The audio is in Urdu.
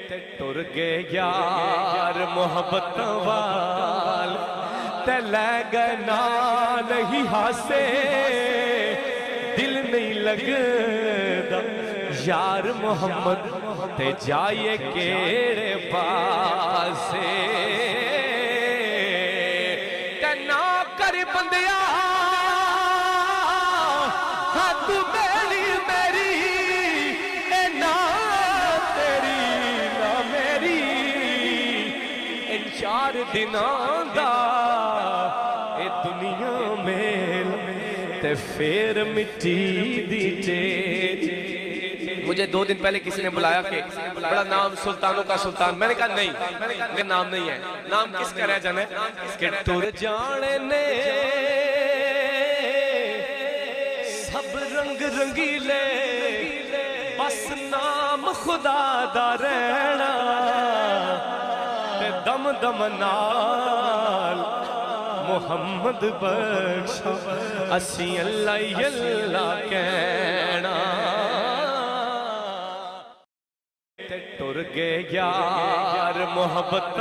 تے ٹر گئے یار محبت وال تے لے گئے نال ہی ہاسے دل نہیں لگدا یار محمد تے جائے کیڑے پاسے تے نہ کر بندیا ہاتھ میری میری اے نا تیری نا میری اے 4 دناں دا اے دنیا میل تے پھر مٹی دی ٹیج۔ مجھے 2 دن پہلے کسی نے بلایا کہ بڑا نام سلطانوں کا سلطان، میں نے کہا نہیں میرا نام نہیں ہے، نام کس کا رہ جانا ہے کہ ٹر جانے نے سب رنگ رنگیلے بس نام خدا دا رہنا تے دم دم نال محمد بخشا اسی اللہ اللہ کہنا تے ٹر گئے یار محبت